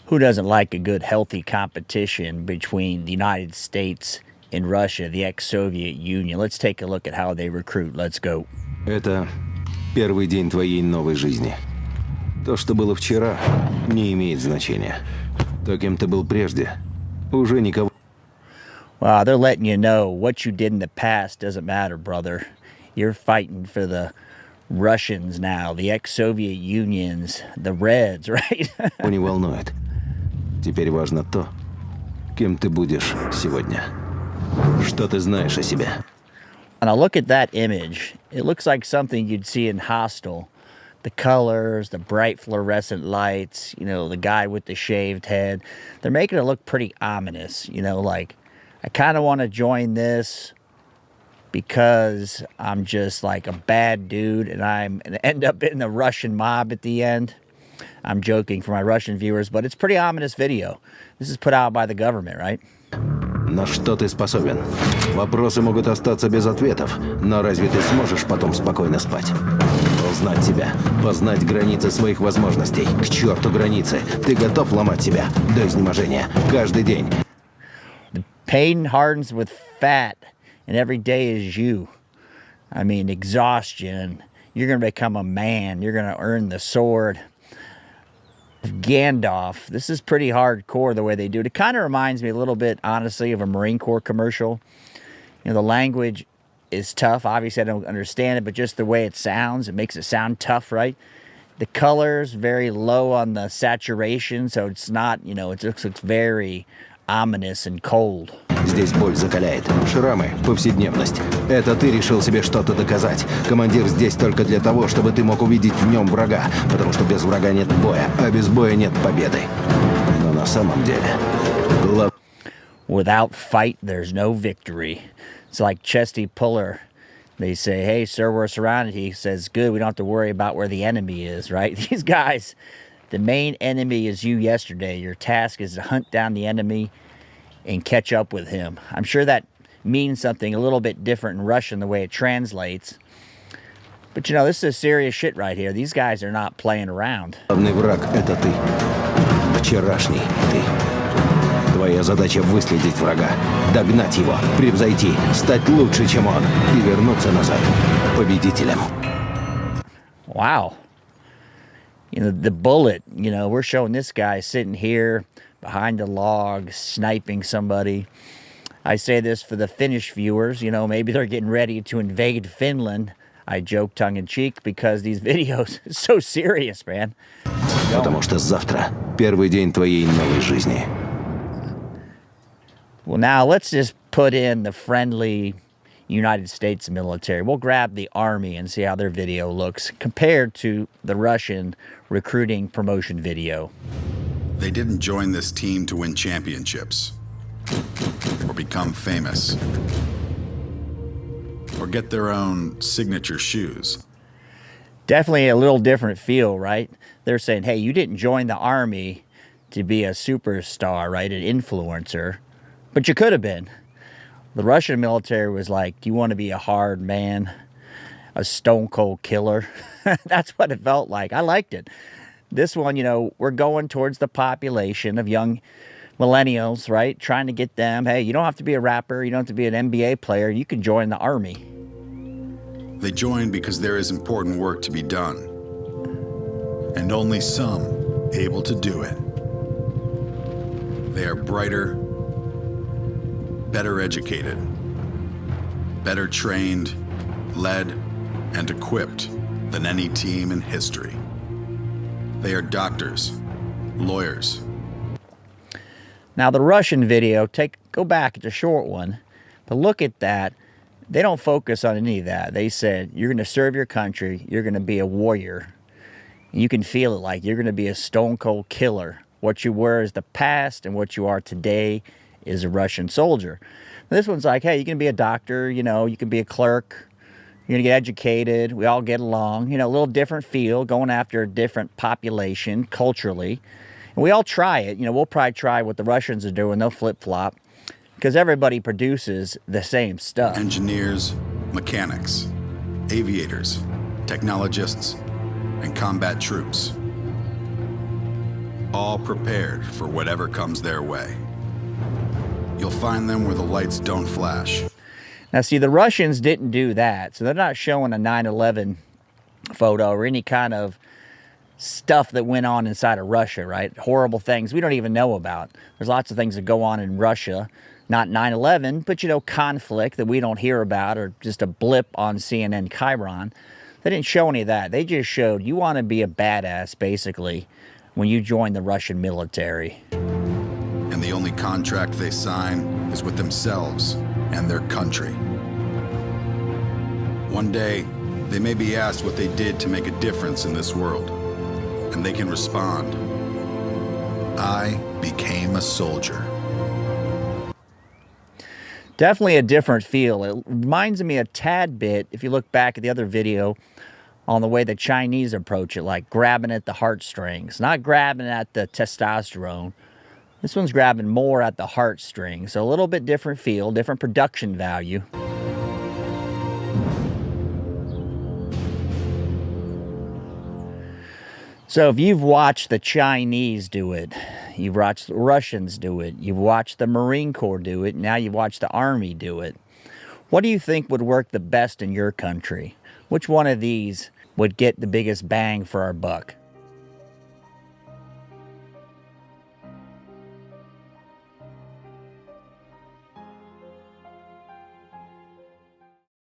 Who doesn't like a good, healthy competition between the United States and Russia, the ex-Soviet Union? Let's take a look at how they recruit. Let's go. Это первый день твоей новой жизни. То, что было вчера, не имеет значения. То, кем ты был прежде, уже никого... Wow, they're letting you know what you did in the past doesn't matter, brother. You're fighting for the Russians now, the ex-Soviet Unions, the Reds, right? не волнует. Теперь важно то, кем ты будешь сегодня. Что ты знаешь о себе. And I look at that image. It looks like something you'd see in Hostel. The colors, the bright fluorescent lights, you know, the guy with the shaved head. They're making it look pretty ominous, you know, like, I kind of want to join this because I'm just like a bad dude and I'm going to end up in the Russian mob at the end. I'm joking for my Russian viewers, but it's a pretty ominous video. This is put out by the government, right? На что ты способен? Вопросы могут остаться без ответов, но разве ты сможешь потом спокойно спать? Узнать себя, познать границы своих возможностей. К черту границы. Ты готов ломать себя до изнеможения каждый день. The pain hardens with fat, and every day is you. I mean, exhaustion. You're going to become a man. You're going to earn the sword. Gandalf. This is pretty hardcore the way they do it. It kind of reminds me a little bit, honestly, of a Marine Corps commercial. You know, the language is tough. Obviously, I don't understand it, but just the way it sounds, it makes it sound tough, right? The colors, very low on the saturation, so it's not, you know, it looks very ominous and cold. Здесь боль закаляет. Шрамы, повседневность. Это ты решил себе что-то доказать. Командир здесь только для того, чтобы ты мог увидеть в нем врага. Потому что без врага нет боя, а без боя нет победы. Но на самом деле... Without fight, there's no victory. It's like Chesty Puller. They say, hey, sir, we're surrounded. He says, good, we don't have to worry about where the enemy is, right? These guys, the main enemy is you yesterday. Your task is to hunt down the enemy and catch up with him. I'm sure that means something a little bit different in Russian, the way it translates. But, you know, this is serious shit right here. These guys are not playing around. Главный враг — это ты. Вчерашний ты. Твоя задача — выследить врага, догнать его, превзойти, стать лучше, чем он, и вернуться назад победителем. Wow. You know, the bullet, you know, we're showing this guy sitting here behind a log, sniping somebody. I say this for the Finnish viewers, you know, maybe they're getting ready to invade Finland. I joke tongue-in-cheek because these videos are so serious, man. Потому что завтра первый день твоей новой жизни. Well, now let's just put in the friendly United States military. We'll grab the army and see how their video looks compared to the Russian recruiting promotion video. They didn't join this team to win championships, or become famous, or get their own signature shoes. Definitely a little different feel, right? They're saying, hey, you didn't join the army to be a superstar, right? An influencer, but you could have been. The Russian military was like, do you want to be a hard man, a stone cold killer? That's what it felt like. I liked it. This one, you know, we're going towards the population of young millennials, right? Trying to get them, hey, you don't have to be a rapper, you don't have to be an NBA player, you can join the army. They join because there is important work to be done, and only some able to do it. They are brighter, better educated, better trained, led, and equipped than any team in history. They are doctors, lawyers. Now the Russian video, go back, it's a short one, but look at that. They don't focus on any of that. They said, you're going to serve your country, you're going to be a warrior. You can feel it like you're going to be a stone cold killer. What you were is the past, and what you are today is a Russian soldier. This one's like, hey, you can be a doctor, you know, you can be a clerk, you're going to get educated, we all get along, you know, a little different feel, going after a different population culturally. And we all try it, you know, we'll probably try what the Russians are doing, they'll flip-flop, because everybody produces the same stuff. Engineers, mechanics, aviators, technologists, and combat troops. all prepared for whatever comes their way. You'll find them where the lights don't flash. Now, see, the Russians didn't do that, so they're not showing a 9/11 photo or any kind of stuff that went on inside of Russia, right? Horrible things we don't even know about. There's lots of things that go on in Russia, not 9/11, but, you know, conflict that we don't hear about, or just a blip on CNN Chiron. They didn't show any of that. They just showed you want to be a badass, basically, when you join the Russian military. And the only contract they sign is with themselves and their country. One day, they may be asked what they did to make a difference in this world, and they can respond, "I became a soldier." Definitely a different feel. It reminds me a tad bit, if you look back at the other video, on the way the Chinese approach it, like grabbing at the heartstrings, not grabbing at the testosterone. This one's grabbing more at the heartstrings, so a little bit different feel, different production value. So if you've watched the Chinese do it, you've watched the Russians do it, you've watched the Marine Corps do it, now you've watched the Army do it, what do you think would work the best in your country? Which one of these would get the biggest bang for our buck?